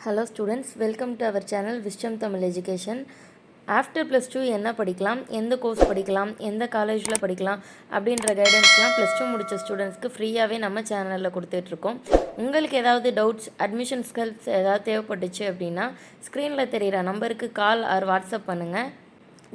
Hello students, welcome to our channel Wisdom Tamil Education. After +2 என்ன படிக்கலாம், எந்த course படிக்கலாம், எந்த காலேஜில் படிக்கலாம் அப்படின்ற கைடன்ஸ்லாம் +2 முடித்த ஸ்டூடெண்ட்ஸ்க்கு ஃப்ரீயாகவே நம்ம சேனலில் கொடுத்துட்ருக்கோம். உங்களுக்கு ஏதாவது டவுட்ஸ், அட்மிஷன்ஸ் ஹெல்ப்ஸ் ஏதாவது தேவைப்பட்டுச்சு அப்படின்னா ஸ்க்ரீனில் தெரிகிற நம்பருக்கு கால் ஆர் வாட்ஸ்அப் பண்ணுங்கள்.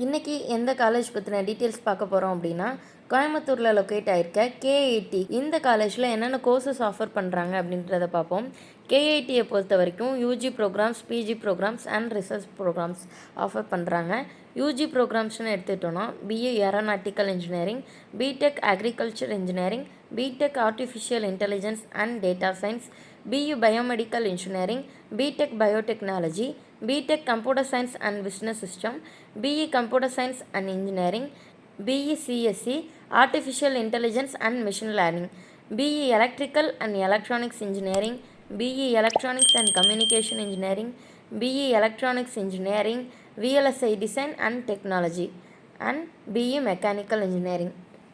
இன்றைக்கி எந்த காலேஜ் பற்றின டீட்டெயில்ஸ் பார்க்க போகிறோம் அப்படின்னா கோயம்புத்தூரில் லொக்கேட் ஆகிருக்க கேஐடி இந்த காலேஜில் என்னென்ன கோர்சஸ் ஆஃபர் பண்ணுறாங்க அப்படின்றத பார்ப்போம். கேஐடியை பொறுத்த வரைக்கும் UG programmes, PG programmes and research programmes offer பண்ணுறாங்க. யூஜி ப்ரோக்ராம்ஸ்னு எடுத்துக்கிட்டோன்னா BA aeronautical engineering, BTech agriculture engineering, BTech artificial intelligence and data science, BE biomedical engineering, BTech biotechnology, BTech computer science and business system, BE computer science and engineering, BE CSE Artificial Intelligence and Machine Learning, BE Electrical and Electronics Engineering, BE Electronics and Communication Engineering, BE Electronics Engineering, VLSI Design and Technology and BE Mechanical Engineering.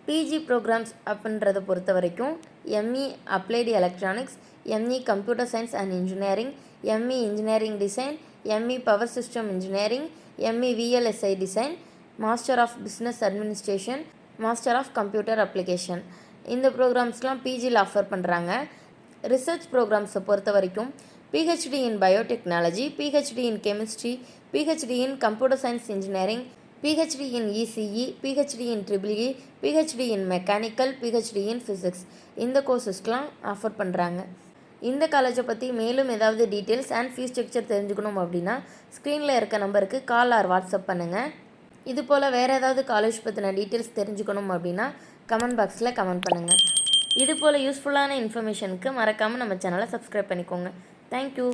PG programs அப்படின்றத பொறுத்த வரைக்கும் ME Applied Electronics, ME Computer Science and Engineering, ME Engineering Design, ME Power System Engineering, ME VLSI Design, master of business administration, master of computer application. இந்த ப்ரோக்ராம்ஸ்லாம் பிஜியில் offer பண்ணுறாங்க. Research ப்ரோக்ராம்ஸை பொறுத்த வரைக்கும் PhD in biotechnology, PhD in chemistry, PhD in computer science engineering, PhD in ECE, PhD in triple E, PhD in mechanical, PhD in physics இந்த கோர்சஸ்க்கெலாம் offer பண்ணுறாங்க. இந்த காலேஜை பற்றி மேலும் ஏதாவது டீட்டெயில்ஸ் அண்ட் ஃபீஸ் ஸ்ட்ரக்சர் தெரிஞ்சுக்கணும் அப்படின்னா ஸ்க்ரீனில் இருக்க நம்பருக்கு கால் ஆர் வாட்ஸ்அப் பண்ணுங்கள். இது போல் வேறு ஏதாவது காலேஜ் பற்றின டீட்டெயில்ஸ் தெரிஞ்சுக்கணும் அப்படின்னா கமெண்ட் பாக்ஸில் கமெண்ட் பண்ணுங்கள். இது போல் யூஸ்ஃபுல்லான இன்ஃபர்மேஷனுக்கு மறக்காமல் நம்ம சேனலை சப்ஸ்கிரைப் பண்ணிக்கோங்க. தேங்க்யூ.